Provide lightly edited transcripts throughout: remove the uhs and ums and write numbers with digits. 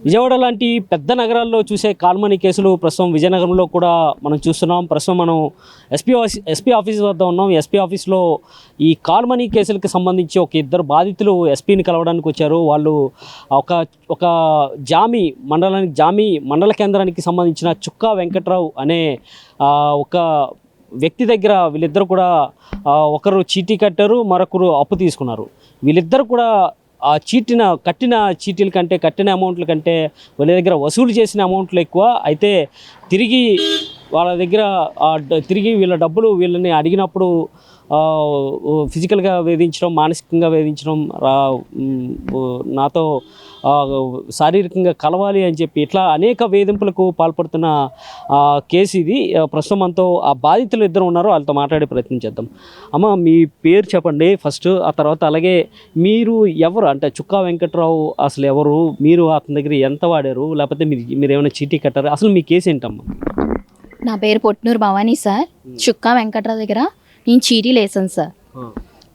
విజయవాడ లాంటి పెద్ద నగరాల్లో చూసే కాల్మనీ కేసులు ప్రస్తుతం విజయనగరంలో కూడా మనం చూస్తున్నాం. ప్రస్తుతం మనం ఎస్పీ ఆఫీస్ వద్ద ఉన్నాం. ఎస్పీ ఆఫీస్లో ఈ కాల్మనీ కేసులకు సంబంధించి ఒక ఇద్దరు బాధితులు ఎస్పీని కలవడానికి వచ్చారు. వాళ్ళు ఒక జామి మండల కేంద్రానికి సంబంధించిన చుక్కా వెంకట్రావు అనే ఒక వ్యక్తి దగ్గర వీళ్ళిద్దరు కూడా ఒకరు చీటీ కట్టారు, మరొకరు అప్పు తీసుకున్నారు. వీళ్ళిద్దరు కూడా ఆ కట్టిన చీటీల కంటే కట్టిన అమౌంట్ల కంటే వాళ్ళ దగ్గర వసూలు చేసిన అమౌంట్లు ఎక్కువ. అయితే తిరిగి వాళ్ళ దగ్గర తిరిగి వీళ్ళ డబ్బులు వీళ్ళని అడిగినప్పుడు ఫిజికల్గా వేధించడం, మానసికంగా వేధించడం, నాతో శారీరకంగా కలవాలి అని చెప్పి ఇట్లా అనేక వేధింపులకు పాల్పడుతున్న కేసు ఇది. ప్రస్తుతం మనతో ఆ బాధితులు ఇద్దరు ఉన్నారు, వాళ్ళతో మాట్లాడే ప్రయత్నం చేద్దాం. అమ్మ, మీ పేరు చెప్పండి ఫస్ట్, ఆ తర్వాత అలాగే మీరు ఎవరు, అంటే చుక్కా వెంకట్రావు అసలు ఎవరు, మీరు అతని దగ్గర ఎంత వాడారు, లేకపోతే మీరు ఏమైనా చీటీ కట్టారు, అసలు మీ కేసు ఏంటమ్మా? నా పేరు పొట్నూరు భవానీ సార్. చుక్కా వెంకట్రావు దగ్గర నేను చీటీలు వేసాను సార్.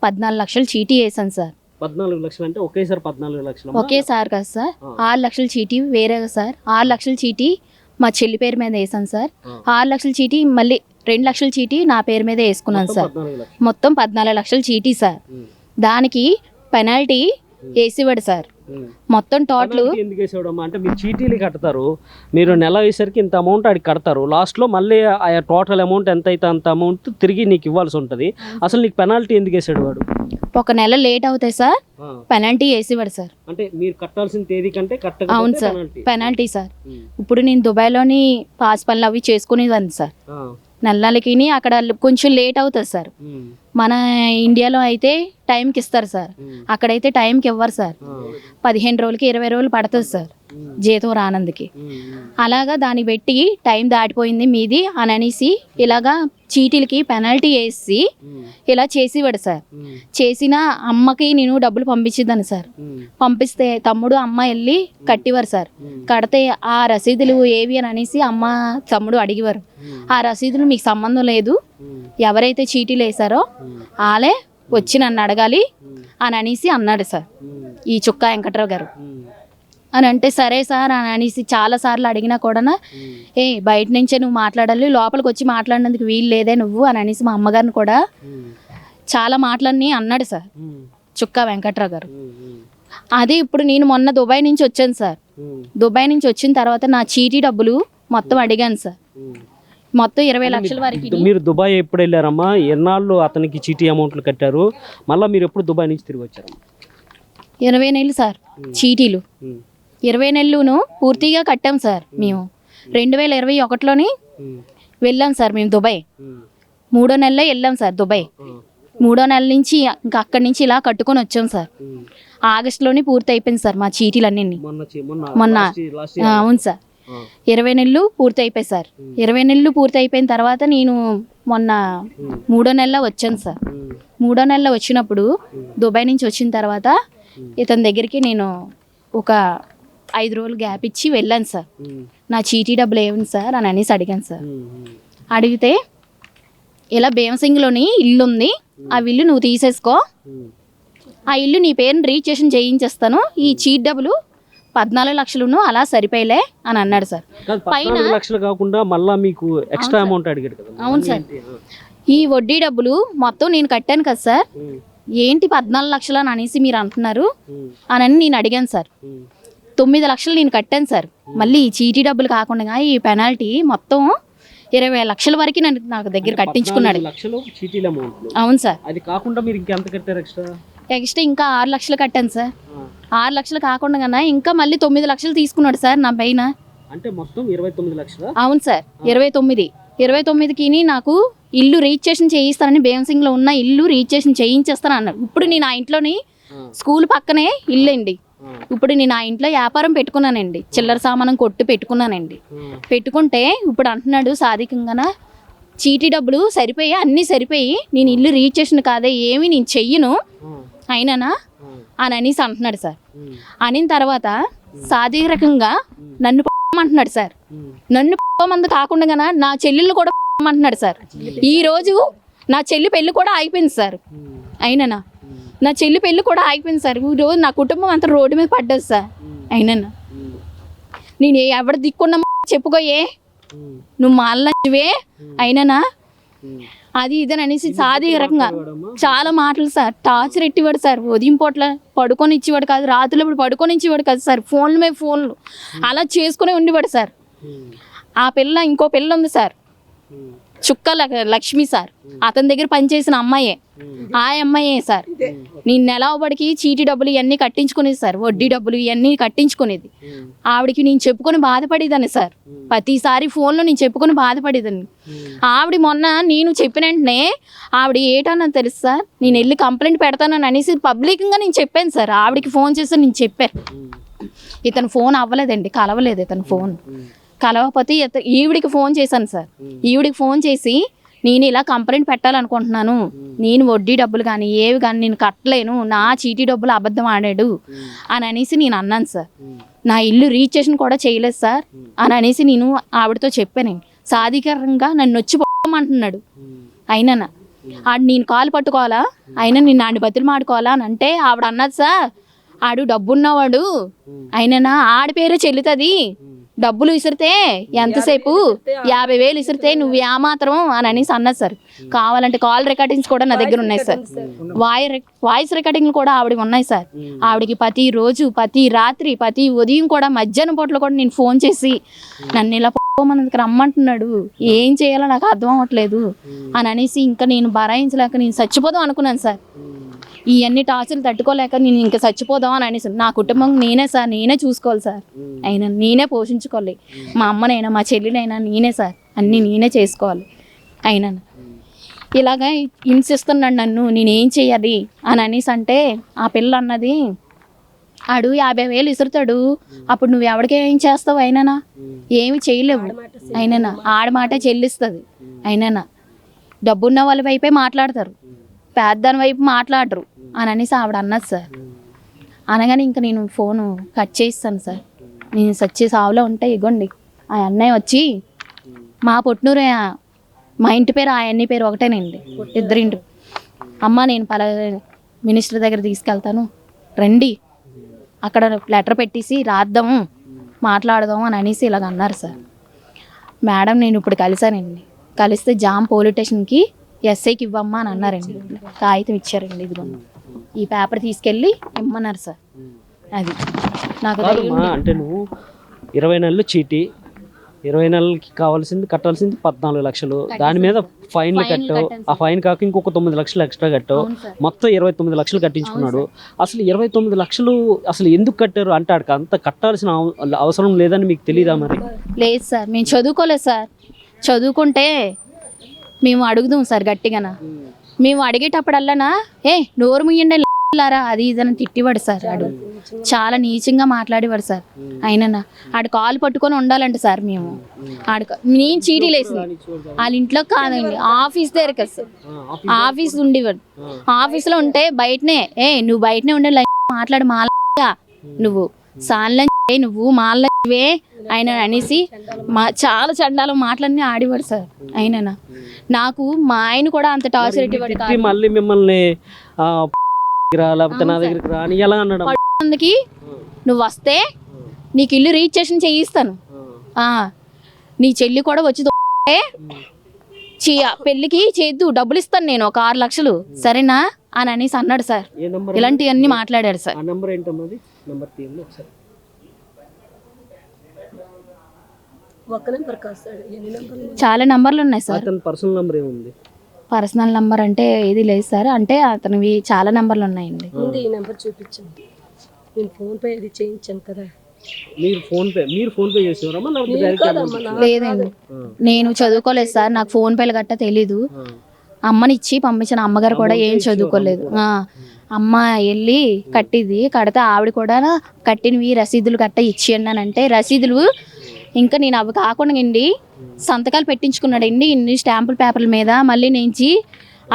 14 లక్షలు చీటీ వేసాను సార్. 14 లక్షలు అంటే ఒకేసారి 14 లక్షలు? ఒకేసారి కదా సార్, 6 లక్షల చీటీ వేరేగా సార్. 6 లక్షల చీటీ మా చెల్లి పేరు మీద వేసాను సార్. 6 లక్షల చీటీ మళ్ళీ 2 లక్షల చీటీ నా పేరు మీద వేసుకున్నాను సార్. మొత్తం 14 లక్షల చీటీ సార్. దానికి పెనాల్టీ వేసివాడు సార్. మొత్తం టోటల్ ఎందుకు వేసేవాడమ్మా అంటే మీరు చీటీలు కడతారు, మీరు నెల అయ్యేసరికి ఇంత అమౌంట్ ఆడికి కడతారు, లాస్ట్లో మళ్ళీ ఆ టోటల్ అమౌంట్ ఎంత అయితే అంత అమౌంట్ తిరిగి నీకు ఇవ్వాల్సి ఉంటుంది. అసలు నీకు పెనాల్టీ ఎందుకు వేసాడు వాడు? ఒక నెల లేట్ అవుతాయి సార్, పెనాల్టీ వేసేవాడు సార్. అంటే మీరు కట్టాల్సిన తేదీ కంటే అవును సార్, పెనాల్టీ సార్. ఇప్పుడు నేను దుబాయ్లోని పాస్ పనులు అవి చేసుకునేదాన్ని సార్. నెలలకి అక్కడ కొంచెం లేట్ అవుతుంది సార్. మన ఇండియాలో అయితే టైంకి ఇస్తారు సార్, అక్కడైతే టైంకి ఇవ్వరు సార్. 15 రోజులకి 20 రోజులు పడుతుంది సార్ జీతం రానందుకి. అలాగా దాన్ని పెట్టి టైం దాటిపోయింది మీది అని అనేసి ఇలాగా చీటీలకి పెనాల్టీ వేసి ఇలా చేసేవాడు సార్. చేసిన అమ్మకి నేను డబ్బులు పంపించేదాన్ని సార్. పంపిస్తే తమ్ముడు అమ్మ వెళ్ళి కట్టేవారు సార్. కడితే ఆ రసీదులు ఏవి అని అనేసి అమ్మ తమ్ముడు అడిగేవారు. ఆ రసీదులు మీకు సంబంధం లేదు, ఎవరైతే చీటీలు వేసారో వాళ్ళే వచ్చి నన్ను అడగాలి అని అనేసి అన్నాడు సార్ ఈ చుక్కా వెంకట్రావు గారు. అని అంటే సరే సార్ అని అనేసి చాలాసార్లు అడిగినా కూడా బయట నుంచే నువ్వు మాట్లాడాలి, లోపలికి వచ్చి మాట్లాడినందుకు వీలు లేదే నువ్వు అని అనేసి మా అమ్మగారిని కూడా చాలా మాటలన్నీ అన్నాడు సార్ చుక్కా వెంకట్రావు గారు. అది ఇప్పుడు నేను మొన్న దుబాయ్ నుంచి వచ్చాను సార్. దుబాయ్ నుంచి వచ్చిన తర్వాత నా చీటీ డబ్బులు మొత్తం అడిగాను సార్. మొత్తం 20 లక్షల వరకు. మీరు దుబాయ్ ఎప్పుడు వెళ్ళారమ్మా? ఎన్నాళ్ళు అతనికి చీటీ అమౌంట్లు కట్టారు? మళ్ళీ మీరు ఎప్పుడు దుబాయ్ నుంచి తిరిగి వచ్చారు? 20 నెలలు సార్ చీటీలు. 20 నెలలును పూర్తిగా కట్టాం సార్. మేము 2021లోని వెళ్ళాం సార్ మేము దుబాయ్. 3వ నెలలో వెళ్ళాం సార్ దుబాయ్. 3వ నెల నుంచి ఇంకా అక్కడి నుంచి ఇలా కట్టుకొని వచ్చాం సార్. ఆగస్టులోని పూర్తి అయిపోయింది సార్ మా చీటీలన్నీ మొన్న. అవును సార్, 20 నెలలు పూర్తి అయిపోయాయి సార్. 20 నెలలు పూర్తి అయిపోయిన తర్వాత నేను మొన్న 3వ నెలలో వచ్చాను సార్. 3వ నెలలో వచ్చినప్పుడు దుబాయ్ నుంచి వచ్చిన తర్వాత ఇతని దగ్గరికి నేను ఒక 5 రోజులు గ్యాప్ ఇచ్చి వెళ్ళాను సార్. నా చీటీ డబ్బులు ఏమిటి సార్ అని అనేసి అడిగాను సార్. అడిగితే ఇలా భీమసింగ్లోని ఇల్లు ఉంది, ఆ ఇల్లు నువ్వు తీసేసుకో, ఆ ఇల్లు నీ పేరుని రిజిస్ట్రేషన్ చేయించేస్తాను, ఈ చీట్ డబ్బులు 14 లక్షలును అలా సరిపోయలే అని అన్నాడు సార్. పైన లక్షలు కాకుండా మళ్ళీ మీకు ఎక్స్ట్రా అమౌంట్ అడిగాడు కదా? అవును సార్, ఈ వడ్డీ డబ్బులు మొత్తం నేను కట్టాను కదా సార్, ఏంటి 14 లక్షలు అని అనేసి మీరు అంటున్నారు అని నేను అడిగాను సార్. 9 లక్షలు నేను కట్టాను సార్. మళ్ళీ ఈ చీటీ డబ్బులు కాకుండా ఈ పెనాల్టీ మొత్తం 20 లక్షల వరకు నాకు దగ్గర కట్టించుకున్నాడు. అవును సార్. అది కాకుండా మీరు ఇంకెంత కట్టారు ఎక్స్ట్రా? ఎక్స్ట్రా ఇంకా 6 లక్షలు కట్టాను సార్. 6 లక్షలు కాకుండా ఇంకా మళ్ళీ 9 లక్షలు తీసుకున్నాడు సార్ నా పైన. అంటే మొత్తం 29 లక్షలు? అవును సార్, 29కి నాకు ఇల్లు రిజిస్ట్రేషన్ చేయిస్తానని, భీమసింగ్లో ఉన్న ఇల్లు రిజిస్ట్రేషన్ చేయించేస్తాను అన్నాడు. ఇప్పుడు నేను ఆ ఇంట్లోని స్కూల్ పక్కనే ఇల్లు అండి. ఇప్పుడు నేను ఆ ఇంట్లో వ్యాపారం పెట్టుకున్నానండి, చిల్లర సామానం కొట్టు పెట్టుకున్నానండి. పెట్టుకుంటే ఇప్పుడు అంటున్నాడు సాధికంగా చీటీ డబ్బులు సరిపోయి అన్నీ సరిపోయి నేను ఇల్లు రిజిస్ట్రేషన్ కాదే ఏమి నేను చెయ్యను అయినానా అని అనేసి అంటున్నాడు సార్. అనిన తర్వాత సాధికంగా నన్ను అంటున్నాడు సార్. నన్ను మంది కాకుండా నా చెల్లెళ్ళు కూడా అంటున్నాడు సార్. ఈరోజు నా చెల్లి పెళ్ళి కూడా ఆగిపోయింది సార్. అయినా నా చెల్లి పెళ్ళి కూడా ఆగిపోయింది సార్. ఈరోజు నా కుటుంబం అంతా రోడ్డు మీద పడ్డది సార్. అయినా నేను ఎవడ దిక్కున్నా చెప్పుకోయే, నువ్వు మాలవే అయినానా అది ఇదని అనేసి సాది రకంగా చాలా మాటలు సార్. Torture ఎట్టివాడు sir. ఉదయం పూట్ల పడుకొని ఇచ్చేవాడు కాదు, రాత్రులు ఇప్పుడు పడుకొని ఇచ్చేవాడు కాదు సార్. ఫోన్ల మీద ఫోన్లు అలా చేసుకునే ఉండేవాడు సార్. ఆ పిల్ల ఇంకో పిల్ల ఉంది సార్, చుక్క లక్ష్మి సార్, అతని దగ్గర పనిచేసిన అమ్మాయే. ఆ అమ్మాయే సార్ నేను నెలవబడికి చీటీ డబ్బులు ఇవన్నీ కట్టించుకునేది సార్, వడ్డీ డబ్బులు ఇవన్నీ కట్టించుకునేది. ఆవిడికి నేను చెప్పుకొని బాధపడేదాన్ని సార్. ప్రతిసారి ఫోన్లో నేను చెప్పుకొని బాధపడేదాన్ని. ఆవిడ మొన్న నేను చెప్పిన వెంటనే ఆవిడ ఏటన్నా తెలుసు సార్, నేను వెళ్ళి కంప్లైంట్ పెడతానని అనేసి పబ్లిక్గా నేను చెప్పాను సార్. ఆవిడకి ఫోన్ చేసి నేను చెప్పాను. ఇతను ఫోన్ అవ్వలేదండి, కలవలేదు ఇతను ఫోన్. కలవకపోతే ఈవిడికి ఫోన్ చేశాను సార్. ఈవిడికి ఫోన్ చేసి నేను ఇలా కంప్లైంట్ పెట్టాలనుకుంటున్నాను, నేను వడ్డీ డబ్బులు కానీ ఏవి కానీ నేను కట్టలేను, నా చీటీ డబ్బులు అబద్ధం ఆడాడు అని అనేసి నేను అన్నాను సార్. నా ఇల్లు రిజిస్ట్రేషన్ కూడా చేయలేదు సార్ అని అనేసి నేను ఆవిడతో చెప్పాను. సాధికారంగా నన్ను వచ్చి పోమంటున్నాడు. అయినా ఆడు నేను కాలు పట్టుకోవాలా, అయినా నేను ఆడి బతులు మాడుకోవాలా అని అంటే ఆవిడ అన్నది సార్, ఆడు డబ్బున్నవాడు అయినా ఆడి పేరే చెల్లుతుంది, డబ్బులు విసిరితే ఎంతసేపు 50,000 విసిరితే నువ్వు ఏమాత్రం అని అనేసి అన్నది సార్. కావాలంటే కాల్ రికార్డింగ్స్ కూడా నా దగ్గర ఉన్నాయి సార్, వాయిస్ రికార్డింగ్లు కూడా ఆవిడకి ఉన్నాయి సార్. ఆవిడకి ప్రతి రోజు, ప్రతి రాత్రి, ప్రతి ఉదయం కూడా మధ్యాహ్నం పూటలో కూడా నేను ఫోన్ చేసి నన్ను ఇలా మనకి రమ్మంటున్నాడు, ఏం చేయాలో నాకు అర్థం అవ్వట్లేదు అని అనేసి ఇంకా నేను భరాయించలేక నేను చచ్చిపోదాం అనుకున్నాను సార్. ఇవన్నీ టార్చర్లు తట్టుకోలేక నేను ఇంకా చచ్చిపోదాం అని అనేసి, నా కుటుంబం నేనే సార్, నేనే చూసుకోవాలి సార్, అయినా నేనే పోషించుకోవాలి, మా అమ్మనైనా మా చెల్లినైనా నేనే సార్, అన్నీ నేనే చేసుకోవాలి. అయినా ఇలాగా హింసిస్తున్నాడు నన్ను, నేనేం చెయ్యాలి అని అనేసి అంటే ఆ పిల్ల అన్నది, ఆడు 50,000 విసురుతాడు, అప్పుడు నువ్వు ఎవరికి ఏం చేస్తావు, అయినా ఏమి చేయలేవు, అయినా ఆడమాటే చెల్లిస్తుంది, అయినా డబ్బున్న వాళ్ళ వైపే మాట్లాడతారు, పేదదాని వైపు మాట్లాడరు అని అనేసి ఆవిడ అన్నది సార్. అనగానే ఇంకా నేను ఫోను కట్ చేస్తాను సార్. నేను సచ్చి సావులో ఉంటే ఇగోండి ఆ అన్నయ్య వచ్చి, మా పొట్నూరు మా ఇంటి పేరు ఆ అన్నయ్య పేరు ఒకటేనండి, ఇద్దరింటి. అమ్మ నేను మినిస్టర్ దగ్గర తీసుకెళ్తాను రండి, అక్కడ లెటర్ పెట్టేసి రాద్దాము మాట్లాడదాము అని అనేసి ఇలాగ అన్నారు సార్. మేడం నేను ఇప్పుడు కలిసానండి, కలిస్తే జామ్ పోలీస్ స్టేషన్కి ఎస్ఐకి ఇవ్వమ్మా అని అన్నారండి. కాగితం ఇచ్చారండి, ఇదిగో ఈ పేపర్ తీసుకెళ్ళి ఇమ్మన్నారు సార్. అది నాకు అంటే నువ్వు 20 నెలలు చీటీ, 20 నెలలకి కావాల్సింది కట్టాల్సింది 14 లక్షలు, దాని మీద ఫైన్లు కట్టావు, ఆ ఫైన్ కాక ఇంకొక 9 లక్షలు ఎక్స్ట్రా కట్టావు, మొత్తం 29 లక్షలు కట్టించుకున్నాడు. అసలు 29 లక్షలు అసలు ఎందుకు కట్టారు అంటే ఆడికి అంత కట్టాల్సిన అవసరం లేదని మీకు తెలియదా? మరి లేదు సార్, మేము చదువుకోలేదు సార్. చదువుకుంటే మేము అడుగుదాం సార్ గట్టిగానా, మేము అడిగేటప్పుడల్లానా నోరు ముయ్యండి లారా అది ఇదని తిట్టివాడు సార్. ఆడు చాలా నీచంగా మాట్లాడేవాడు సార్. అయినా ఆడు కాలు పట్టుకొని ఉండాలంట సార్. మేము నేను చీటీలు వేసింది వాళ్ళ ఇంట్లో కాదండి, ఆఫీస్ దగ్గర కదా సార్. ఆఫీస్ ఉండేవాడు, ఆఫీస్లో ఉంటే బయటనే నువ్వు బయటనే ఉండే మాట్లాడు మాలా నువ్వు సాన్ల నువ్వు మాలవే ఆయన అనేసి చాలా చండాలు మాటలన్నీ ఆడేవాడు సార్. అయినా నాకు మా ఆయన కూడా అంత టార్చర్ ఎట్టేవాడు కాదు. మళ్ళీ మిమ్మల్ని లేకపోతే నా దగ్గరికి రా అని ఎలా అన్నాడు? అందుకి నువ్వు వస్తే నీకు ఇల్లు రిజిస్ట్రేషన్ చేయిస్తాను, నీ చెల్లి కూడా వచ్చి పెళ్ళికి చేద్దు, డబ్బులు ఇస్తాను నేను ఒక 6 లక్షలు సరేనా అని అనేసి అన్నాడు సార్. ఇలాంటివన్నీ మాట్లాడాడు సార్. చాలా నంబర్లు ఉన్నాయి సార్. పర్సనల్ నంబర్ ఏముంది? పర్సనల్ నంబర్ అంటే ఏది లేదు సార్, అంటే అతనివి చాలా నంబర్లు ఉన్నాయండి. ఈ నెంబర్ చూపించండి, నేను ఫోన్ పే అది చేయించాను కదా. మీరు ఫోన్ పే చేసేవారమ్మా? లేదండి, నేను చదువుకోలేదు సార్, నాకు ఫోన్ పేలు గట్ట తెలీదు. అమ్మనిచ్చి పంపించిన అమ్మగారు కూడా ఏం చదువుకోలేదు. అమ్మ వెళ్ళి కట్టింది, కడితే ఆవిడ కూడా కట్టినవి రసీదులు గట్ట ఇచ్చేయండి అని అంటే రసీదులు ఇంకా నేను అవి కాకుండా అండి సంతకాలు పెట్టించుకున్నాడండి ఇన్ని స్టాంపుల పేపర్ల మీద. మళ్ళీ నుంచి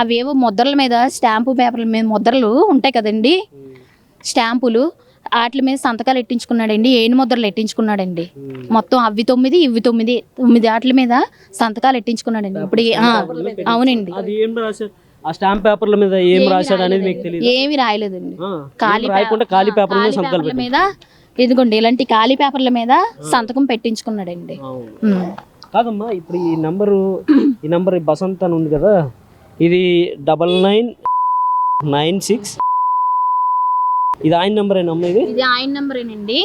అవేవో ముద్రల మీద స్టాంపు పేపర్ల మీద ముద్రలు ఉంటాయి కదండి, స్టాంపులు వాటి మీద సంతకాలు ఎట్టించుకున్నాడండి, 7 ముద్రలు ఎట్టించుకున్నాడండి. మొత్తం అవి 9 ఇవి 9 వాటి మీద సంతకాలు ఎట్టించుకున్నాడండి. ఇప్పుడు అవునండి, ఆ స్టాంప్ పేపర్ల మీద ఏం రాశాడు అనేది మీకు తెలియదు? ఏమి రాయలేదండి, ఖాళీ పేపర్ మీద ఇదిగోండి ఇలాంటి ఖాళీ పేపర్ల మీద సంతకం పెట్టించుకున్నాడండి. అవును. ఉమ్. కాదమ్మా, ఇప్పుడు ఈ నంబర్ బసంత్ అని ఉంది కదా, ఇది 9996, ఇది ఆయన నెంబర్ ఏనమ్మా? ఇది ఆయన నెంబరేనండి.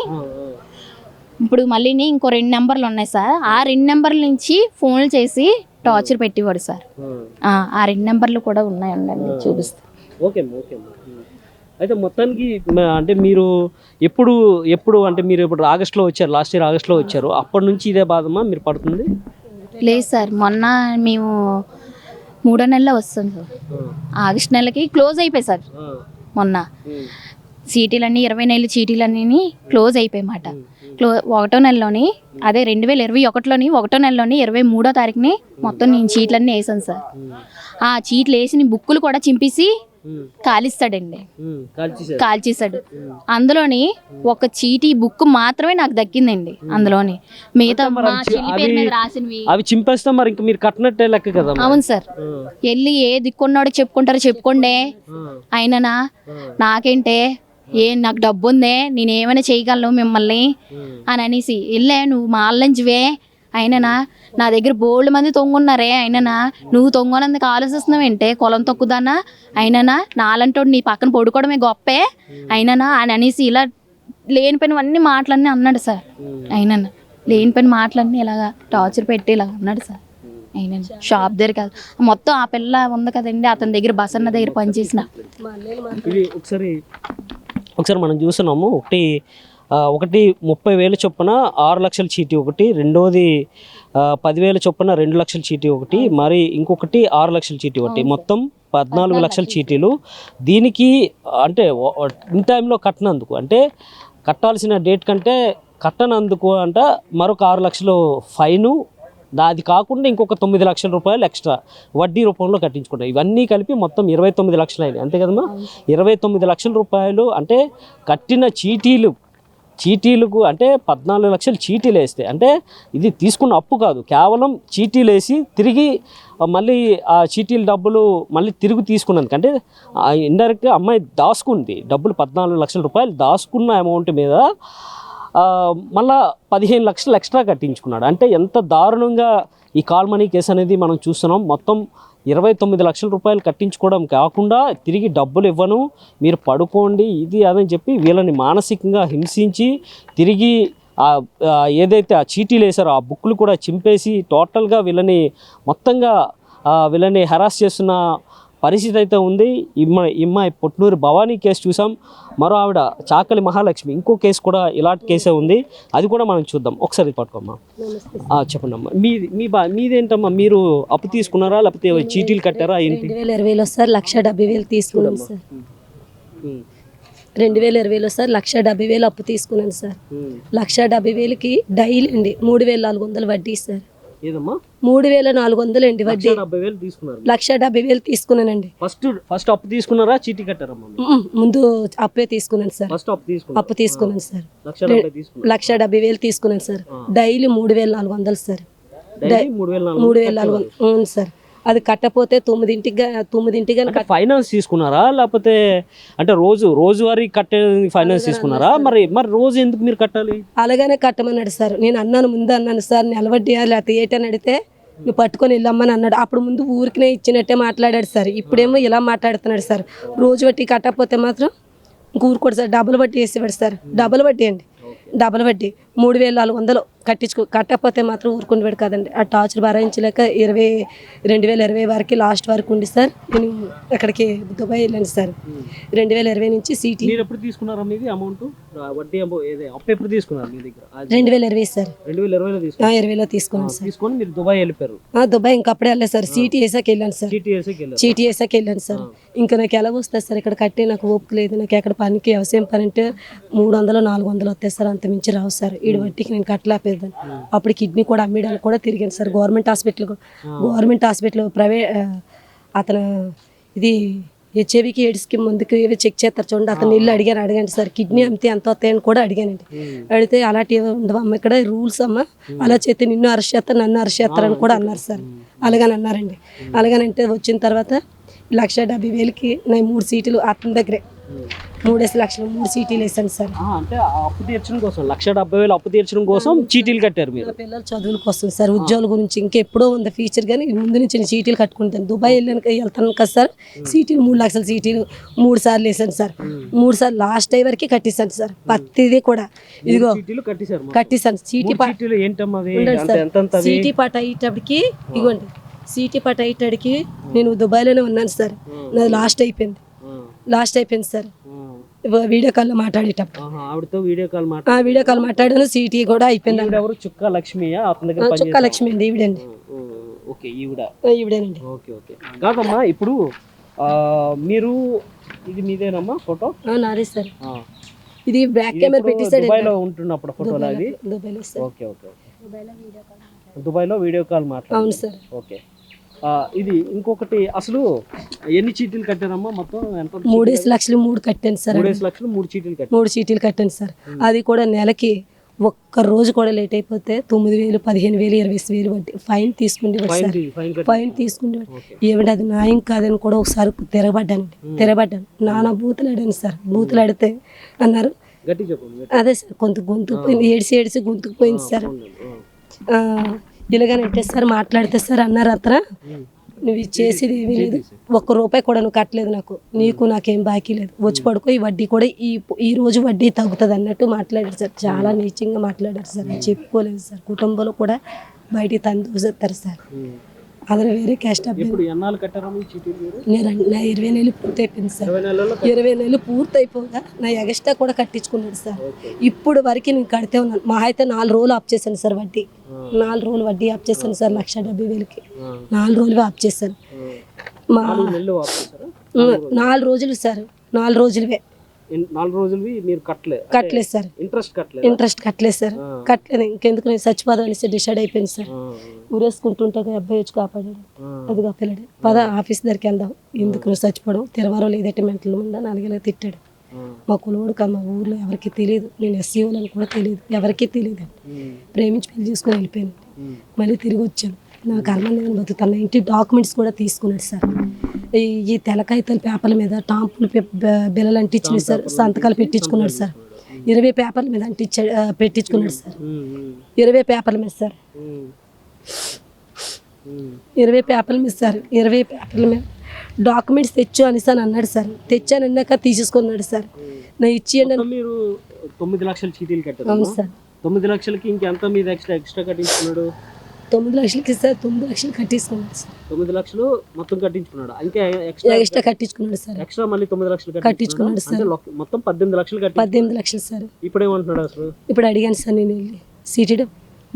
ఇప్పుడు మళ్ళీ ఇంకో 2 నెంబర్లు ఉన్నాయి సార్. ఆ 2 నెంబర్ల నుంచి ఫోన్లు చేసి టార్చర్ పెట్టేవాడు సార్. ఆ 2 నెంబర్లు కూడా ఉన్నాయండి, చూపిస్తా. Okay okay. అయితే మొత్తానికి అంటే మీరు ఎప్పుడు అంటే మీరు ఇప్పుడు ఆగస్టులో వచ్చారు, లాస్ట్ ఇయర్ ఆగస్టులో వచ్చారు, అప్పటి నుంచి ఇదే బాధమా మీరు పడుతుంది? లేదు సార్, మొన్న మేము 3వ నెలలో వస్తాం సార్. ఆగస్ట్ నెలకి క్లోజ్ అయిపోయి సార్. మొన్న చీటీలన్నీ 20 నెలల చీటీలన్నీ క్లోజ్ అయిపోయామాట. 1వ నెలలోని, అదే 2021లోని 1వ నెలలోని 23వ తారీఖుని మొత్తం నేను చీట్లన్నీ వేసాను సార్. ఆ చీట్లు వేసిన బుక్కులు కూడా చింపేసి కాలిస్తాడండి, కాల్చేసాడు. అందులోని ఒక చీటీ బుక్ మాత్రమే నాకు దక్కిందండి. అందులోని మిగతా మా చెల్లి పేరు మీద రాసినవి అవి చింపేస్తే మరి ఇంకా మీరు కట్టినట్టే లెక్క కదా. అవును సార్. వెళ్ళి ఏ దిక్కున్నాడో చెప్పుకుంటారో చెప్పుకోండి, అయినా నాకేంటే నాకు డబ్బు ఉందే, నేను ఏమైనా చేయగలను మిమ్మల్ని అని అనేసి వెళ్ళే, నువ్వు మాల్లంజివే, అయినా నా దగ్గర బోల్డ్ మంది తొంగున్నారే, అయినా నువ్వు తొంగనందుకు ఆలోచిస్తున్నావేంటే, కులం తొక్కుదానా, అయినా నాలంటోడు నీ పక్కన పడుకోవడమే గొప్పే, అయినా అని అనేసి ఇలా లేనిపోయినవన్నీ మాటలన్నీ అన్నాడు సార్. అయినా లేనిపోయిన మాటలన్నీ ఇలాగా టార్చర్ పెట్టి ఇలా అన్నాడు సార్. అయినా షాప్ దగ్గర కాదు, మొత్తం ఆ పిల్ల ఉంది కదండి, అతని దగ్గర బసన్న దగ్గర పనిచేసిన. ఇది ఒకసారి మనం చూస్తున్నాము. ఒకటి 30,000 చొప్పున 6 లక్షల చీటీ ఒకటి, రెండోది 10,000 చొప్పున 2 లక్షల చీటీ ఒకటి, మరి ఇంకొకటి 6 లక్షల చీటీ ఒకటి, మొత్తం 14 లక్షల చీటీలు. దీనికి అంటే ఇన్ టైంలో కట్టినందుకు, అంటే కట్టాల్సిన డేట్ కంటే కట్టనందుకు అంట మరొక 6 లక్షలు ఫైను, అది కాకుండా ఇంకొక 9 లక్షల రూపాయలు ఎక్స్ట్రా వడ్డీ రూపంలో కట్టించుకుంటారు. ఇవన్నీ కలిపి మొత్తం 29 లక్షలు అయినాయి, అంతే కదమ్మా? 29 లక్షల రూపాయలు అంటే కట్టిన చీటీలకు అంటే 14 లక్షలు చీటీలు వేస్తే, అంటే ఇది తీసుకున్న అప్పు కాదు, కేవలం చీటీలు వేసి తిరిగి మళ్ళీ ఆ చీటీల డబ్బులు మళ్ళీ తిరిగి తీసుకున్నందుకు, అంటే ఇండైరెక్ట్గా అమ్మాయి దాచుకుంది డబ్బులు, 14 లక్షల రూపాయలు దాచుకున్న అమౌంట్ మీద మళ్ళా 15 లక్షలు ఎక్స్ట్రా కట్టించుకున్నాడు. అంటే ఎంత దారుణంగా ఈ కాల్ మనీ కేసు అనేది మనం చూస్తున్నాం. మొత్తం 29 లక్షల రూపాయలు కట్టించుకోవడం కాకుండా తిరిగి డబ్బులు ఇవ్వను, మీరు పడుకోండి, ఇది అదని చెప్పి వీళ్ళని మానసికంగా హింసించి తిరిగి ఏదైతే ఆ చీటీలు వేసారో ఆ బుక్లు కూడా చింపేసి టోటల్గా వీళ్ళని మొత్తంగా వీళ్ళని హెరాస్ చేస్తున్న పరిస్థితి అయితే ఉంది. ఇమ్మాయి పొట్నూరు భవానీ కేసు చూసాం, మరో ఆవిడ చాకలి మహాలక్ష్మి ఇంకో కేసు కూడా ఇలాంటి కేసే ఉంది, అది కూడా మనం చూద్దాం. ఒకసారి పట్టుకోమ్మా. చెప్పండి అమ్మా, మీదేంటమ్మా, మీరు అప్పు తీసుకున్నారా లేకపోతే చీటీలు కట్టారా? 2020లో సార్ 1,70,000 తీసుకున్నాను సార్. 2020లో సార్ 1,70,000 అప్పు తీసుకున్నాను సార్. 1,70,000కి డైలీ అండి 3,400 వడ్డీ సార్. 3,400 అండి వడ్డీ. 1,70,000 తీసుకున్నానండి. ఫస్ట్ అప్పు తీసుకున్నారా చీటీ కట్టారమ్మా? ముందు అప్పే తీసుకున్నాను సార్. అప్పు తీసుకున్నాను సార్. 1,70,000 తీసుకున్నాను సార్. Daily 3,400 sir. 3,400 సార్. అది కట్టపోతే 9ంటికి ఫైనాన్స్ తీసుకున్నారా లేకపోతే అంటే రోజువారీ కట్టే ఫైనాన్స్ తీసుకున్నారా? మరి రోజు ఎందుకు మీరు కట్టాలి? అలాగనే కట్టమన్నాడు సార్. నేను ముందు అన్నాను సార్, నిలబడ్డా లేకపోతే ఏటని అడిగితే నువ్వు పట్టుకొని వెళ్ళమ్మని అన్నాడు. అప్పుడు ముందు ఊరికినే ఇచ్చినట్టే మాట్లాడాడు సార్. ఇప్పుడేమో ఇలా మాట్లాడుతున్నాడు సార్. రోజు బట్టి కట్టకపోతే మాత్రం ఇంక ఊరుకోడు సార్. డబుల్ వడ్డీ వేసేవాడు సార్. డబుల్ వడ్డీ అండి, డబుల్ వడ్డీ 3,400 కట్టకపోతే మాత్రం ఊరుకుండేవాడు కదండి. ఆ టార్చర్ భరించలేక 2020 వరకు లాస్ట్ వరకు ఉండి సార్ నేను అక్కడికి దుబాయ్ వెళ్ళాను సార్. 2020 నుంచి సిటీ. 2020 సార్. 2020లో తీసుకున్నాను సార్. దుబాయ్ ఇంకప్పుడే వెళ్ళాను సార్. సిటీ వేసాక వెళ్ళాను సార్. చీటీ వేసాక వెళ్ళాను సార్. ఇంకా నాకు ఎలా వస్తుంది సార్, ఇక్కడ కట్టే నాకు ఓపిక లేదు. నాకు ఎక్కడ పనికి వ్యవసాయం పని అంటే 300-400 వస్తాయి సార్, అంత మించి రావు సార్. ఈడు వడ్డీకి నేను కట్టలేకపోయేదాన్ని. అప్పుడు కిడ్నీ కూడా అమ్మేయడానికి కూడా తిరిగాను సార్. గవర్నమెంట్ హాస్పిటల్ ప్రైవేట్ అతను ఇది హెచ్ఐవికి ఎయిడ్స్కి ముందుకు ఏవి చెక్ చేస్తారు చూడండి, అతను ఇల్లు అడిగాను సార్. కిడ్నీ అమ్మితే ఎంత వస్తాయని కూడా అడిగానండి. అడిగితే అలాంటివి ఉండవమ్మ, ఇక్కడ రూల్స్ అమ్మ, అలా చేస్తే నిన్ను అరెస్ట్ చేస్తారు, నన్ను అరెస్ట్ చేస్తారని కూడా అన్నారు సార్. అలాగని అన్నారండి. అలాగనంటే వచ్చిన తర్వాత 1,70,000కి నా 3 సీట్లు అతని దగ్గరే 3 లక్షలు 3 చీటీలు వేసాను సార్. అంటే ఆ అప్పు తీర్చడం కోసం 1,70,000 అప్పు తీర్చడం కోసం చీటీలు కట్టారు మీరు. నా పిల్లల చదువుల కోసం సార్, ఉద్యోగాల గురించి ఇంకెప్పుడో ఉంది ఫ్యూచర్, కానీ ముందు నుంచి నేను చీటీలు కట్టుకుంటాను. దుబాయ్ వెళ్తాను కదా సార్, చీటీలు 3 లక్షల చీటీలు 3 సార్లు వేసాను సార్. 3 సార్లు లాస్ట్ అయ్యే వరకు కట్టిస్తాను సార్. ప్రతిదీ కూడా ఇదిగో చీటీలు కట్టేశారు. కట్టిస్తాను. చీటీలు ఏంటమ్మా అవి? సిటీ పాట అయ్యేటప్పటికి ఇగోండి, సిటీ పాట అయ్యేటడికి నేను దుబాయ్లోనే ఉన్నాను సార్. నాది లాస్ట్ అయిపోయింది సార్. వీడియో కాల్లో మాట్లాడేటప్పుడు ఆవిడతో వీడియో కాల్ వీడియో కాల్ మాట్లాడాను. సిటీ కూడా అయిపోయింది. ఎవరు? చుక్కా లక్ష్మియా? అతని దగ్గర చుక్కా లక్ష్మి అండి, ఈవిడండి. ఓకే, ఈవిడ. ఈవిడేనండి. Okay okay. కాదమ్మా, ఇప్పుడు మీరు ఇది మీదేనమ్మా ఫోటో? నాదే సార్. ఇది బ్యాక్ కెమెరా పెట్టేసాడు. దుబాయ్లో ఉంటున్నప్పుడు ఫోటోలు అవి? దుబాయ్లో సార్. Okay okay. దుబాయ్లో వీడియో కాల్ మాట్లాడు. అవును సార్. ఓకే. ఇది ఇంకొకటి, అసలు ఎన్ని చీటీలు కట్టారమ్మా మొత్తం? ఎంత? 3 లక్షలు 3 కట్టాను సార్. 3 లక్షలు 3 చీటీలు కట్టారు. 3 చీటీలు కట్టాను సార్. అది కూడా నెలకి ఒక్క రోజు కూడా లేట్ అయిపోతే 9,000, 15,000, 20,000 వడ్డీ ఫైన్ తీసుకుండేవాడు సార్. ఫైన్ తీసుకుండేవాడు. ఏమిటి అది న్యాయం కాదని కూడా ఒకసారి తిరగబడ్డాను. నానా బూతులాడాను సార్. బూతులాడితే అన్నారు, గట్టి చెప్పండి. అదే సార్, గొంతుకు పోయింది, ఏడిసి గొంతుకు పోయింది సార్. ఇలాగనంటే సార్ మాట్లాడితే సార్ అన్నారు, అతను నువ్వు చేసేది ఏమీ లేదు, ₹1 కూడా నువ్వు కట్టలేదు, నాకేం బాకీ లేదు, వచ్చి పడుకో, ఈ వడ్డీ కూడా ఈ రోజు వడ్డీ తగ్గుతుంది అన్నట్టు మాట్లాడారు సార్. చాలా నీచంగా మాట్లాడారు సార్. చెప్పుకోలేదు సార్. కుటుంబంలో కూడా బయటికి తందూసేస్తారు సార్. అదే వేరే క్యాస్ట్ ఇప్పుడు ఎన్నాళ్ళు కట్టారమ్మా ఈ చీటీలు మీరు? నా 20 నెలలు పూర్తి అయిపోయింది సార్. 20 నెలలు పూర్తి అయిపోగా నా ఎగస్ట్రా కూడా కట్టించుకున్నాడు సార్. ఇప్పుడు వరకు నేను కడితే ఉన్నాను. మా అయితే 4 రోజులు ఆప్ చేశాను సార్ వడ్డీ. 4 రోజులు వడ్డీ ఆప్ చేశాను సార్. 1,70,000కి 4 రోజులు ఆప్ చేశాను. 4 రోజులు సార్. 4 రోజులవే. 4 రోజులు మీరు కట్టలేదు సార్. ఇంట్రెస్ట్ కట్టలేదు సార్. కట్టలేదు. ఇంకెందుకు నేను చచ్చిపోదాం అనేసి డిసైడ్ అయిపోయింది సార్. ఊరేసుకుంటుంటే అబ్బాయి వచ్చి కాపాడాడు. అది కాపాడాడు. పద ఆఫీస్ దగ్గరికి వెళ్దాం, ఎందుకు నువ్వు చచ్చిపోవడం, తెరవారో లేదంటే మెంటల్ ఉందా, 4 ఏళ్ళకి తిట్టాడు. మా కులవాడు మా ఊర్లో ఎవరికి తెలియదు, నేను ఎస్సీఓలని కూడా తెలియదు, ఎవరికీ తెలియదు. ప్రేమించి పెళ్లి చేసుకుని వెళ్ళిపోయాను. మళ్ళీ తిరిగి వచ్చాను. నా కర్మ నేను బతుకుతాను. ఇంటి డాక్యుమెంట్స్ కూడా తీసుకున్నాడు సార్. ఈ తెలకాయతల పేపర్ల మీద టాంపులు బిల్లలు అంటించినాడు సార్. సంతకాలు పెట్టించుకున్నాడు సార్. 20 పేపర్ల మీద పెట్టించుకున్నాడు సార్. 20 పేపర్ల మీద సార్. 20 పేపర్ల మీద సార్. 20 పేపర్ల మీద డాక్యుమెంట్స్ తెచ్చు అనేసి అని అన్నాడు సార్. తెచ్చానన్నాక తీసేసుకున్నాడు సార్. నా ఇచ్చేయండి. మీరు 9 లక్షల చీటీలు కట్టారు. అవును సార్. 9 లక్షలకి ఇంకెంత మీద ఎక్స్ట్రా కట్టించుకున్నాడు? 9 లక్షలకి సార్. 9 లక్షలు కట్టించుకున్నాడు సార్. 9 లక్షలు మొత్తం కట్టించుకున్నాడు. ఇంకా ఎక్స్ట్రా కట్టించుకున్నాడు సార్. ఎక్స్ట్రా మళ్ళీ 9 లక్షలు కట్టించుకున్నాడు సార్. మొత్తం 18 లక్షలు కట్టి 18 లక్షలు సార్. ఇప్పుడు ఏమంటున్నాడు అసలు? ఇప్పుడు అడిగాను సార్ నేను వెళ్ళి, సీటీ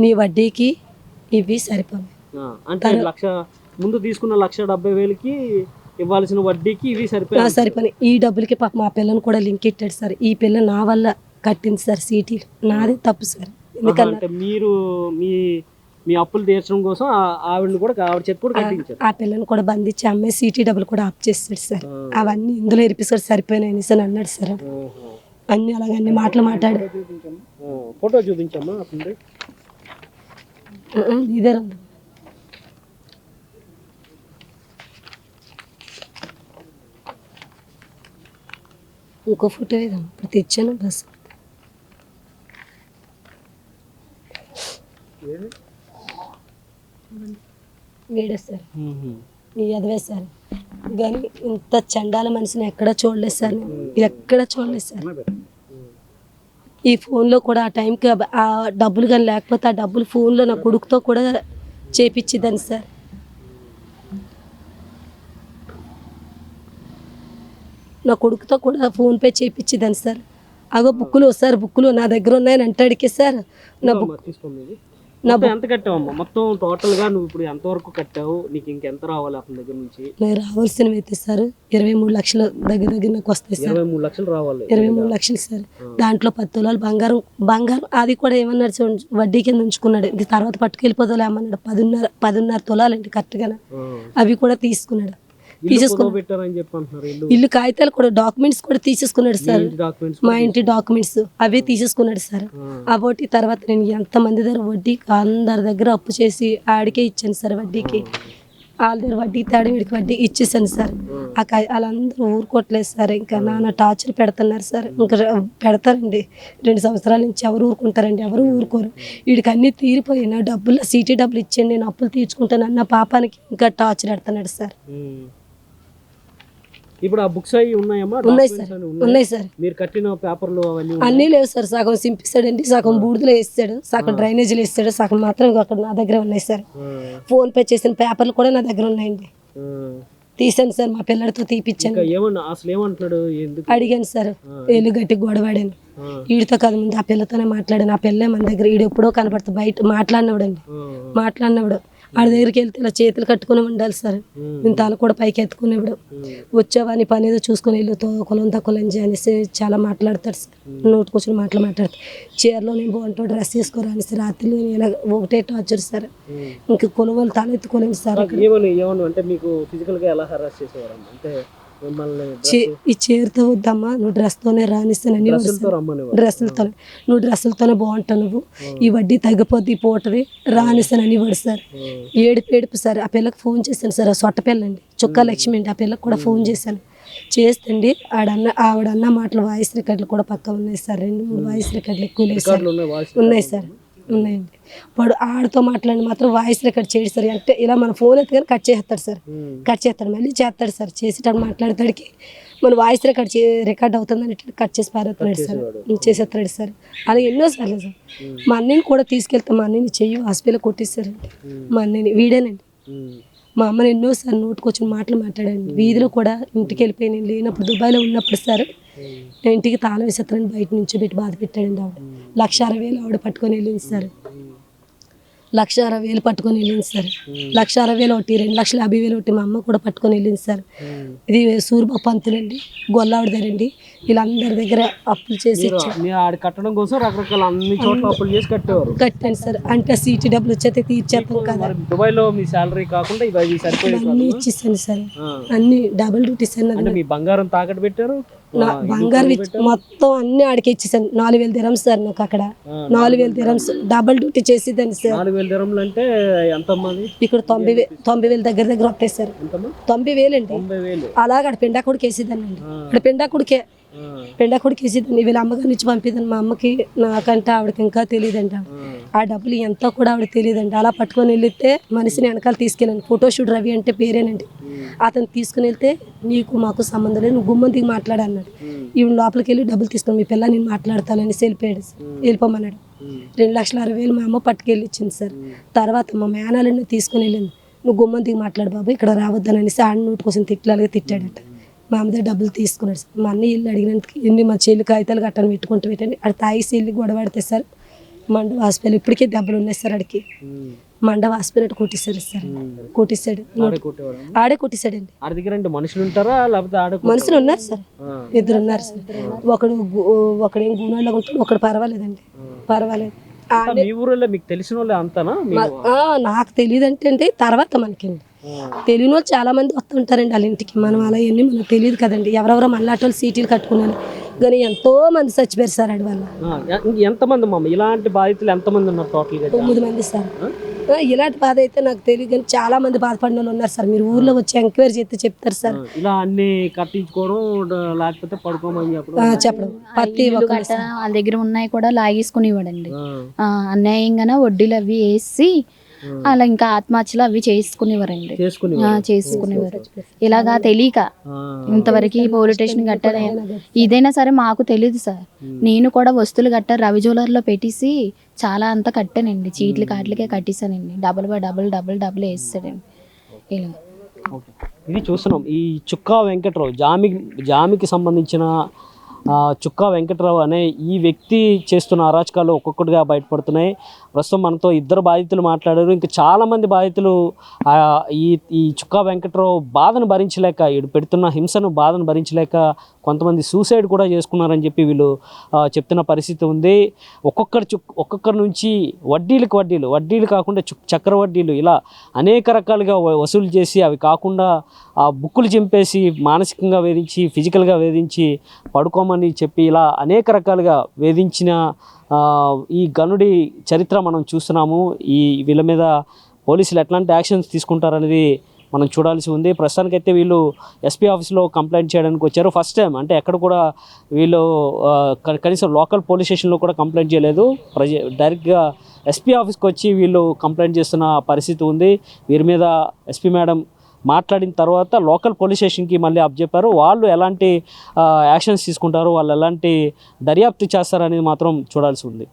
నీ వడ్డీకి ఇవి సరిపోయి అంటే ముందు తీసుకున్న 1,70,000కి ఇవ్వాల్సిన వడ్డీకి ఇవి సరిపోయి ఈ డబ్బులకి పాప మా పిల్లని కూడా లింక్ ఇట్టాడు సార్. ఈ పిల్ల నా వల్ల కట్టింది సార్ సీటీలు. నాది తప్పు సార్. ఎందుకంటే మీరు మీ అప్పులు తీర్చడం కోసం ఆవిడని కూడా ఆవిడ చెప్పి కూడా కట్టించారు. ఆ పిల్లని కూడా బంధించి అమ్మాయి సీటీ డబ్బులు కూడా ఆప్ చేస్తాడు సార్. అవన్నీ ఇందులో ఇరిపిస్తారు సరిపోయినాయి సార్ అన్నాడు సార్. అన్ని అలాగన్ని మాటలు మాట్లాడు. ఫోటో చూపించమ్మా. ఇదే ఇంకో ఫోటో ఏదమ్మా ఇప్పుడు తెచ్చాను బస్. వీడే సార్. ఈ అదవే సార్. కానీ ఇంత చండాల మనిషిని ఎక్కడ చూడలేదు సార్. నేను ఎక్కడ చూడలేదు సార్. ఈ ఫోన్లో కూడా ఆ టైంకి ఆ డబ్బులు కానీ లేకపోతే ఆ డబ్బులు ఫోన్లో నా కొడుకుతో కూడా చేపించిద్దాను సార్. నా కొడుకుతో కూడా ఫోన్పే చేయించిద్దాను సార్. అగో బుక్కులు సార్, బుక్కులు నా దగ్గర ఉన్నాయని అంటాడికి సార్. నా బుక్ ఎంత కట్టావమ్మా మొత్తం టోటల్ గా? నువ్వు ఇప్పుడు ఎంత వరకు కట్టావు? నీకు ఇంకెంత రావాలి అతని దగ్గర నుంచి? నేను రావాల్సినవి అయితే సార్ 23 లక్షలు దగ్గర నాకు వస్తాయి సార్. 23 లక్షలు రావాలి. 23 లక్షలు సార్. దాంట్లో 10 తులాలు బంగారం అది కూడా ఏమన్నాడు, వడ్డీ కింద ఉంచుకున్నాడు. ఇది తర్వాత పట్టుకెళ్ళిపోతావు ఏమన్నాడు. 10.5 తులాలు కరెక్ట్గా అవి కూడా తీసుకున్నాడు. ఇల్లు కాగితాలు కూడా డాక్యుమెంట్స్ కూడా తీసేసుకున్నాడు సార్. మా ఇంటి డాక్యుమెంట్స్ అవి తీసేసుకున్నాడు సార్. అబోటి తర్వాత నేను ఎంతమంది దగ్గర వడ్డీకి అందరి దగ్గర అప్పు చేసి ఆడికే ఇచ్చాను సార్ వడ్డీకి. వాళ్ళ దగ్గర వడ్డీ తాడు వీడికి వడ్డీ ఇచ్చేసాను సార్. వాళ్ళందరూ ఊరుకోవట్లేదు సార్. ఇంకా నాన్న టార్చర్ పెడుతున్నారు సార్. ఇంకా పెడతారండి. 2 సంవత్సరాల నుంచి ఎవరు ఊరుకుంటారండి? ఎవరు ఊరుకోరు. వీడికి అన్నీ తీరిపోయినా డబ్బులు సీటీ డబ్బులు ఇచ్చాను, నేను అప్పులు తీర్చుకుంటాను అన్న పాపానికి ఇంకా టార్చర్ పెడుతున్నాడు సార్. ఇప్పుడు ఆ బుక్స్ అవి ఉన్నాయమ్మా? ఉన్నాయి సార్, ఉన్నాయి సార్. మీరు కట్టిన పేపర్లు అవన్నీ అన్నీ లేవు సార్. సగం సింపిస్తాడండి, సగం బూడిదలో వేస్తాడు, సగం డ్రైనేజీలో వేస్తాడు, సగం మాత్రం అక్కడ నా దగ్గర ఉన్నాయి సార్. ఫోన్ పే చేసిన పేపర్లు కూడా నా దగ్గర ఉన్నాయండి. తీసాను సార్, మా పిల్లడితో తీపిచ్చాను. అసలు ఏమంటున్నాడు? అడిగాను సార్, ఏళ్ళు గట్టి గొడవాడాను. వీడితో కాదు, ముందు ఆ పిల్లతోనే మాట్లాడాను. ఆ పిల్లే మన దగ్గర వీడు ఎప్పుడో కనపడుతుంది, బయట మాట్లాడినవాడండి. మాట్లాడినవాడు ఆడ దగ్గరికి వెళ్తే ఇలా చేతులు కట్టుకుని ఉండాలి సార్. నేను తల కూడా పైకి ఎత్తుకునేవాడు. వచ్చావా నీ పని ఏదో చూసుకుని వెళ్ళు, కులం తక్కువలంజి అనేసి చాలా మాట్లాడతాడు సార్. నోటు కూర్చొని మాట్లాడతాడు. చీరలో నేను బాగుంటాడు, డ్రెస్ చేసుకోరా అనేసి రాత్రి ఇలా ఒకటే టార్చర్ సార్. ఇంక కులం వాళ్ళు తల ఎత్తుకోలేండి సార్. అంటే మీకు ఫిజికల్ గా ఎలా హరాస్ చేసేవారు? అంటే ఈ చీరతో వద్దమ్మా, నువ్వు డ్రెస్తోనే రానిస్తానని, డ్రెస్సులతో నువ్వు డ్రెస్సులతోనే బాగుంటావు, నువ్వు ఈ వడ్డీ తగ్గిపోద్ది పోటది రానిస్తానని వాడు సార్. ఏడుపు సార్. ఆ పిల్లకి ఫోన్ చేశాను సార్, ఆ సొట్ట పిల్లండి, చుక్కా లక్ష్మి అండి. ఆ పిల్లకి కూడా ఫోన్ చేశాను. చేస్తండి ఆవిడన్న మాటలు వాయిస్ రికార్డులు కూడా పక్క ఉన్నాయి సార్. 2-3 వాయిస్ రికార్డులు ఎక్కువ లేదు సార్. ఉన్నాయి సార్, ఉన్నాయండి. వాడు ఆడితో మాట్లాడి మాత్రం వాయిస్ రికార్డ్ చేయడు సార్. అంటే ఇలా మన ఫోన్ ఎత్తుకొని కట్ చేస్తాడు సార్. కట్ చేస్తాడు, మళ్ళీ చేస్తాడు సార్. చేసేటప్పుడు మాట్లాడతాడికి మన వాయిస్ రికార్డ్ అవుతుందని కట్ చేసి పారేస్తున్నాడు సార్, చేసేస్తాడు సార్. అలా ఎన్నోసార్లు సార్. మా అన్నని కూడా తీసుకెళ్తాం, మా అన్నని చెయ్యి హాస్పిటల్ కొట్టేస్తారండి. మా అన్నని వీడేనండి. మా అమ్మని ఎన్నోసార్లు నోటుకొచ్చిన మాటలు మాట్లాడండి. వీధిలో కూడా ఇంటికి వెళ్ళిపోయి నేను లేనప్పుడు దుబాయ్లో ఉన్నప్పుడు సార్ ఇంటికి తాళం వేసేస్తారని బయట నుంచి పెట్టి బాధ పెట్టాడండి. ఆవిడ 1,60,000 ఆవిడ పట్టుకొని వెళ్ళింది సార్. 1,60,000 పట్టుకొని వెళ్ళింది సార్. 1,60,000 ఒకటి, 2,50,000 ఒకటి మా అమ్మ కూడా పట్టుకొని వెళ్ళింది సార్. ఇది సూరిబాబు పంతులండి, గొల్లావిడ దగ్గరండి. వీళ్ళందరి దగ్గర అప్పులు చేసి కట్టడం కోసం రకరకాల అన్ని చోట్ల అప్పులు చేసి కట్టేవారు. కట్టాను సార్. అంటే సీటీ డబ్బులు వచ్చేది తీర్చేస్తాం కదా. దుబాయ్ లో మీ సాలరీ కాకుండా అన్ని ఇచ్చేసాను సార్. అన్ని డబుల్ డ్యూటీ సార్. మీ బంగారం తాకట్టు పెట్టారు? బంగారం మొత్తం అన్ని ఆడికి ఇచ్చేసాను. 4,000 dirhams సార్. నాకు అక్కడ 4,000 dirhams డబల్ డ్యూటీ చేసేదాన్ని సార్. 4,000 dirhams అంటే ఎంత? ఇక్కడ 90,000 దగ్గర వస్తాయి సార్. 90,000 అండి. అలాగే అక్కడ పెండాకుడికి వేసేదాన్ని అండి. అక్కడ పెండాకుడికి వేసేదాన్ని. వీళ్ళ అమ్మగారి నుంచి పంపిదాన్ని. మా అమ్మకి నాకంటే ఆవిడకి ఇంకా తెలియదండి. ఆ డబ్బులు ఎంతో కూడా ఆవిడ తెలియదండి. అలా పట్టుకొని వెళ్తే మనిషిని వెనకాల తీసుకెళ్ళండి. ఫోటోషూట్ రవి అంటే పేరేనండి. అతను తీసుకుని వెళ్తే నీకు మాకు సంబంధం లేదు, నువ్వు గుమ్మం దిగి మాట్లాడన్నాడు. ఈవిడ లోపలికి వెళ్ళి డబ్బులు తీసుకుని మీ పిల్ల నేను మాట్లాడతానని వెళ్ళిపోమన్నాడు. 2,60,000 మా అమ్మ పట్టుకెళ్ళి ఇచ్చింది సార్. తర్వాత మా మేనాలని తీసుకుని వెళ్ళింది. నువ్వు గుమ్మం దిగి మాట్లాడు బాబు, ఇక్కడ రావద్దని అనేసి ఆడ నోటి కోసం తిట్టాడట. మా అమ్మ దగ్గర డబ్బులు తీసుకున్నాడు సార్. మా అన్న ఇల్లు అడిగినందుకు ఎన్ని మా చెల్లి కాగితాలు గట్టని పెట్టుకుంటూ పెట్టండి. అది తాగిసి వెళ్ళి గొడవడితే సార్ మండవ హాస్పిటల్ ఇప్పటికే దెబ్బలు ఉన్నాయి సార్. అడికి మండవ హాస్పిటల్ కొట్టేశారు సార్. కొట్టేశాడు, ఆడే కొట్టేశాడండి. మనుషులు ఉంటారా? మనుషులు ఉన్నారు సార్, 2 ఉన్నారు సార్. ఒకడేం గుణాల్లో ఉంటాడు, ఒకడు పర్వాలేదండి. పర్వాలేదు. మీకు తెలిసిన వాళ్ళే అంతానా? నాకు తెలియదు అంటే తర్వాత మనకండి తెలియని వాళ్ళు చాలా మంది వస్తుంటారండి వాళ్ళ ఇంటికి. మనం అలా అన్నీ మనకు తెలియదు కదండి. ఎవరెవరో మళ్ళాటోళ్ళు సీటీలు కట్టుకున్నాను కానీ ఎంతో మంది చచ్చిపోయారు సార్ అడి వల్ల. ఎంతమంది మమ్మ ఇలాంటి బాధితులు ఎంతమంది ఉన్నారు? టోటల్ 9 మంది సార్. ఇలాంటి బాధ అయితే నాకు తెలియదు కానీ చాలా మంది బాధపడిన వాళ్ళు ఉన్నారు సార్. మీరు ఊర్లో వచ్చి ఎంక్వైరీ చేస్తే చెప్తారు సార్. ఇలా అన్ని కట్టించుకోవడం లేకపోతే పడుకోమని చెప్పడం ప్రతి ఒక్క వాళ్ళ దగ్గర ఉన్నాయి కూడా లాగేసుకుని ఇవ్వడండి. అన్యాయంగానే వడ్డీలు అవి వేసి అలా ఇంకా ఆత్మహత్యలు అవి చేసుకునేవారండి. చేసుకునేవారు ఇలాగా తెలియక. ఇంతవరకు పోలీస్ స్టేషన్ కట్టారు. ఇదైనా సరే మాకు తెలియదు సార్. నేను కూడా వస్తువులు కట్టారు రవి జ్యువెలర్లో పెట్టేసి చాలా అంతా కట్టానండి. చీట్లు కాట్లకే కట్టేసానండి. డబుల్ వేసాడండి ఇలా. ఇది చూస్తున్నాం. ఈ చుక్కా వెంకట్రావు జామికి సంబంధించిన చుక్కా వెంకట్రావు అనే ఈ వ్యక్తి చేస్తున్న అరాచకాలు ఒక్కొక్కటిగా బయటపడుతున్నాయి. ప్రస్తుతం మనతో 2 బాధితులు మాట్లాడారు. ఇంకా చాలామంది బాధితులు ఈ చుక్కా వెంకట్రావు బాధను భరించలేక, వీడు పెడుతున్న హింసను బాధను భరించలేక కొంతమంది సూసైడ్ కూడా చేసుకున్నారని చెప్పి వీళ్ళు చెప్తున్న పరిస్థితి ఉంది. ఒక్కొక్కరి నుంచి వడ్డీలు కాకుండా చక్రవడ్డీలు ఇలా అనేక రకాలుగా వసూలు చేసి అవి కాకుండా ఆ బుక్కులు చింపేసి మానసికంగా వేధించి ఫిజికల్గా వేధించి పడుకోమని చెప్పి ఇలా అనేక రకాలుగా వేధించిన ఈ గనుడి చరిత్ర మనం చూస్తున్నాము. వీళ్ళ మీద పోలీసులు ఎట్లాంటి యాక్షన్స్ తీసుకుంటారనేది మనం చూడాల్సి ఉంది. ప్రస్తుతానికైతే వీళ్ళు ఎస్పీ ఆఫీస్లో కంప్లైంట్ చేయడానికి వచ్చారు. ఫస్ట్ టైం అంటే ఎక్కడ కూడా వీళ్ళు కనీసం లోకల్ పోలీస్ స్టేషన్లో కూడా కంప్లైంట్ చేయలేదు. డైరెక్ట్గా ఎస్పీ ఆఫీస్కి వచ్చి వీళ్ళు కంప్లైంట్ చేస్తున్న పరిస్థితి ఉంది. వీరి మీద ఎస్పీ మేడం మాట్లాడిన తర్వాత లోకల్ పోలీస్ స్టేషన్కి మళ్ళీ అప్పచెప్పారు. వాళ్ళు ఎలాంటి యాక్షన్స్ తీసుకుంటారు, వాళ్ళు ఎలాంటి దర్యాప్తు చేస్తారనేది మాత్రం చూడాల్సి ఉంది.